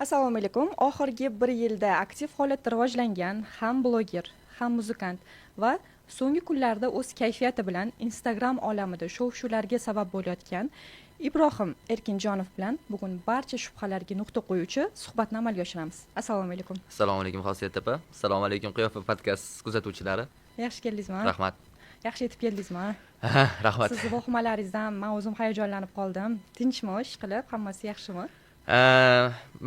Assalomu alaykum. Oxirgi 1 yilda aktiv holatda rivojlangan ham bloger, ham muzikant va so'nggi kunlarda o'z kayfiyati bilan Instagram olamida shov-shuvlarga sabab bo'layotgan Ibrohim Erkinjonov bilan bugun barcha shubhalarga nuqta qo'yuvchi suhbatni amalga oshiramiz. Assalomu alaykum. Assalomu alaykum Xosiyat opa. Assalomu alaykum Qiyofa podkast kuzatuvchilari. Yaxshi keldingizmi? Rahmat. Yaxshi yetib keldingizmi? Rahmat. Sizni vohimalaringizdan men o'zim hayajonlanib qoldim. Tinchmi, ish qilib, hammasi yaxshimi?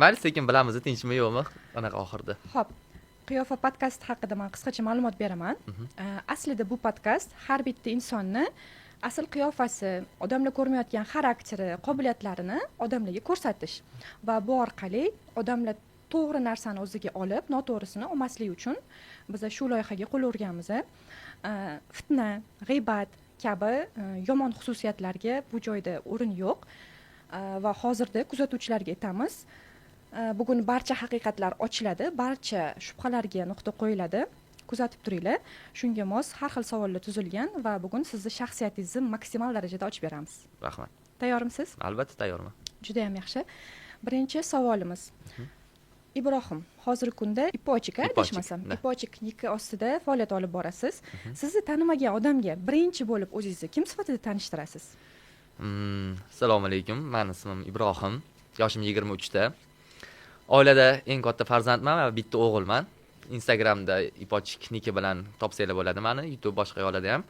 Mayli, sekin bilamiz, tinchmi yo'qmi anaqa oxirida. Xo'p. Qiyofa podkast haqida men qisqacha ma'lumot beraman. Aslida bu podkast har bitta insonni asl qiyofasi, odamlar ko'rmayotgan xarakteri, qobiliyatlarini odamlarga ko'rsatish va bu orqali odamlar to'g'ri narsani o'ziga olib, noto'g'risini olmasligi uchun biz shu loyihaga qo'l urganmiz. Fitna, g'iybat kabi yomon xususiyatlarga bu joyda o'rin yo'q. Va hozirda kuzatuvchilarga aytamiz. Bugun barcha haqiqatlar ochiladi, barcha shubhalarga nuqta qo'yiladi. Kuzatib turinglar. Shunga mos har xil savollar tuzilgan va bugun sizni shaxsiyatingizni maksimal darajada ochib beramiz. Rahmat. Tayyormisiz? Albatta tayyorman. Juda ham yaxshi. Birinchi savolimiz. Ibrohim, hozirgi kunda Ipochik adashmasam, Ipochik niki ostida faoliyat olib borasiz. Sizni tanimagan odamga birinchi bo'lib o'zingizni kim sifatida tanishtirasiz? Assalomu alaykum. Meni ismim Ibrohim. Yoshim 23 ta. Oilada eng katta farzandman va bitta o'g'ilman. Instagramda Ipochik niki bilan topsanglar bo'ladi meni, YouTube boshqa yo'llarda ham.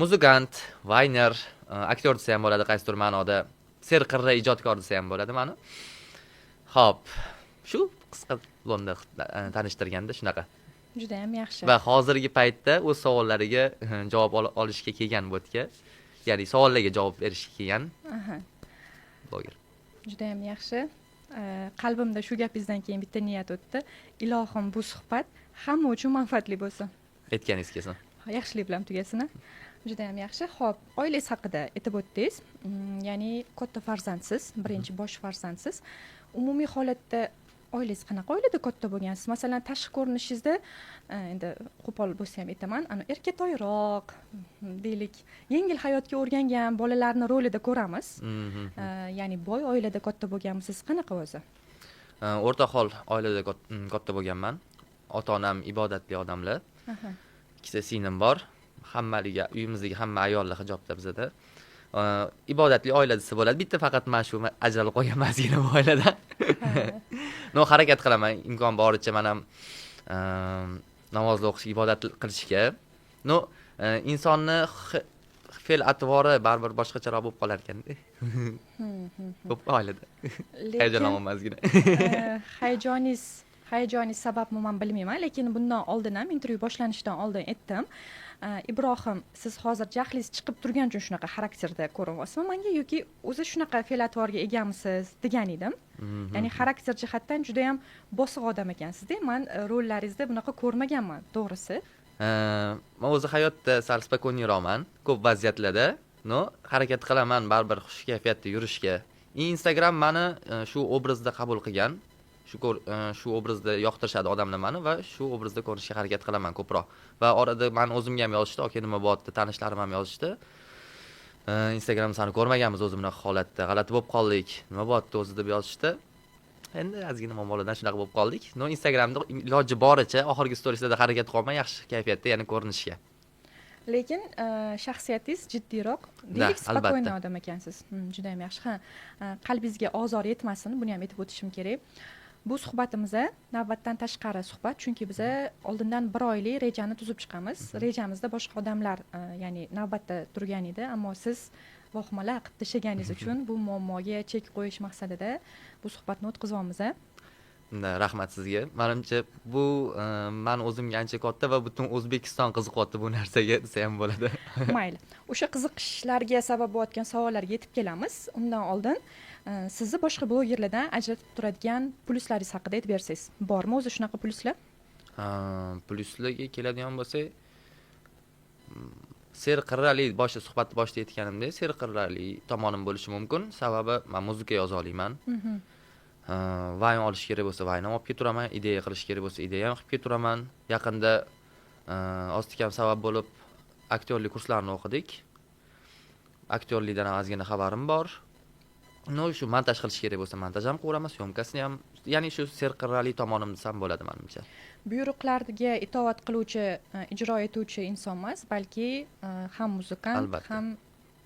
Muzikant, vayner, aktyor desa ham bo'ladi, qaysidir ma'noda serqirra ijodkor desa ham bo'ladi meni. Xo'p, shu qisqa lo'nda tanishtirganda shunaqa. Juda ham yaxshi. Va hozirgi paytda o'z savollariga javob olishga kelgan bo'tga, ya'ni savollarga javob berishga kelgan. Bloger. Juda ham yaxshi. Qalbimda shu gapingizdan keyin bitta niyat o'tdi. Ilohim bu suhbat hamma uchun manfaatli bo'lsin. Aytganingiz kelsin. Yaxshilik bilan tugasin. Juda ham yaxshi. Xo'p, oilangiz haqida aytib o'tdingiz. Ya'ni katta farzandsiz, birinchi bosh farzandsiz. Umumiy holatda oilangiz qanaqa oilada katta bo'lgansiz? Masalan, tashqi ko'rinishingizda endi qo'pol bo'lsa ham aytaman, erkatoyroq, deylik, yengil hayotga o'rgangan bolalarni rolida ko'ramiz. Ya'ni boy oilada katta bo'lganmisiz? Qanaqa o'zi? O'rta hol oilada katta bo'lganman. Ota-onam ibodatli odamlar. Ikkita singlim bor. Hammaliga uyimizdagi hamma ayollar hijobda bizada. Ibodatli oila desa bo'ladi. Bitta faqat men shu ajralib qolgan mazgina bu oilada. No, harakat qilaman imkon boricha men ham namozli o'qishga, ibodat qilishga. No, insonni fe'l atvori baribir boshqacharoq bo'lib qolar ekan-da. Ko'p oilada. Hayajonlanman mazgina. Hayajoningiz sababmi men bilmayman, lekin bundan oldin ham intervyu boshlanishidan oldin aytdim. Ibrohim, siz hozir jahlingiz chiqib turgan uchun shunaqa xarakterda ko'rinyapsizmi menga yoki o'zi shunaqa fe'l-atvorga egamisiz degan edim. Ya'ni xarakter jihatdan juda ham bosiq odam ekansiz-da. Men rollaringizda bunaqa ko'rmaganman, to'g'risi. Men o'zi hayotda sal spokojniyroqman, ko'p vaziyatlarda, harakat qilaman baribir xush kayfiyatda yurishga. Instagram meni shu obrazda qabul qilgan. Shu obrazda yoqtirishadi odamlar meni va shu obrazda ko'rishga harakat qilaman ko'proq. Va orada men o'zimga ham yozishdi, aka nima bo'pti, tanishlarim ham yozishdi. Instagram seni ko'rmaganmiz o'zi bunaqa holatda, g'alati bo'lib qoldik. Nima bo'pti o'zi deb yozishdi. Endi ozgina muammolardan shunaqa bo'lib qoldik. Instagramda iloji boricha oxirgi storieslarda harakat qilman, yaxshi kayfiyatda, ya'ni ko'rinishga. Lekin shaxsiyatingiz jiddiyroq, deylik, spokojniy odam ekansiz. Juda ham yaxshi. Qalbingizga ozor yetmasin, buni ham aytib o'tishim kerak. Bu suhbatimiz navbatdan tashqari suhbat, chunki biz oldindan 1 oylik rejani tuzib chiqamiz. Rejamizda boshqa odamlar, ya'ni navbatda turgan edi, ammo siz vohimalar qilib tashlaganingiz uchun bu muammoga chek qo'yish maqsadida bu suhbatni o'tkazyapmiz. Rahmat sizga. Menimcha bu men o'zimga ancha katta va butun O'zbekiston qiziqyapti bu narsaga desa ham bo'ladi. Mayli. O'sha qiziqishlarga sabab bo'layotgan savollarga yetib kelamiz. Undan oldin sizni boshqa blogerlardan ajratib turadigan plyuslaringiz haqida aytib bersangiz. Bormi o'zi shunaqa plyuslar? Plyuslarga keladigan bo'lsak, serqirralik suhbatni boshida aytganimdek, serqirralik tomonim bo'lishi mumkin. Sababi men muzika yoza olaman. Vayn olish kerak bo'lsa vayn ham olib keturaman, ideya qilish kerak bo'lsa ideya ham qilib keturaman. Yaqinda ostikam sabab bo'lib aktyorlik kurslarini o'qidik. Aktyorlikdan ozgina xabarim bor. No, shu montaj qilish kerak bo'lsa, montaj ham qilaveraman, syomkasini ham, ya'ni shu serqirrali tomonim desam bo'ladi menimcha. Buyruqlarga itoat qiluvchi, ijro etuvchi inson emas, balki ham muzikant, Albatta. ham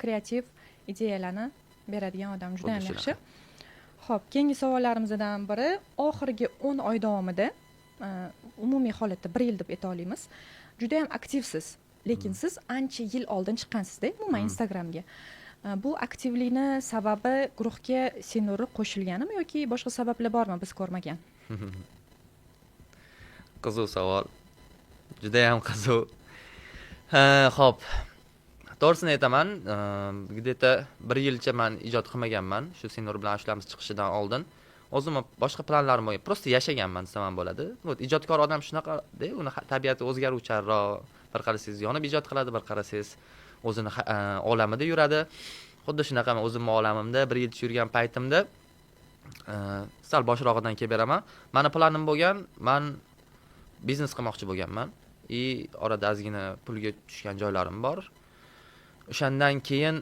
kreativ ideyalarni beradigan odam. Juda ham Xuddi yaxshi. shunaqa. Xo'p, keyingi savollarimizdan biri oxirgi 10 oy davomida umumiy holatda 1 yil deb ayta olamiz. Juda ham aktivsiz, lekin siz ancha yil oldin chiqqansizda umuman Instagramga. Bu aktivlikni sababi guruhga Senuri qo'shilganimi yoki boshqa sabablar bormi biz ko'rmagan? Qiziq savol. Juda ham qiziq. Xo'p. To'g'risini aytaman, где-то 1 yilcha men ijod qilmaganman. Shu Senur bilan ishlarimiz chiqishidan oldin. O'zim boshqa planlarim bo'lgan. Prosta yashaganman desam bo'ladi. Вот ijodkor odam shunaqa-da, uni tabiati o'zgaruvchanroq. Bir qarasangiz yonib ijod qiladi, bir qarasangiz o'zini olamida yuradi. Xuddi shunaqa men o'zimning olamimda 1 yil yurgan paytimda sal boshrog'idan kelib beraman. Meni planim bo'lgan, men biznes qilmoqchi bo'lganman. Orada ozgina pulga tushgan joylarim bor. O'shandan keyin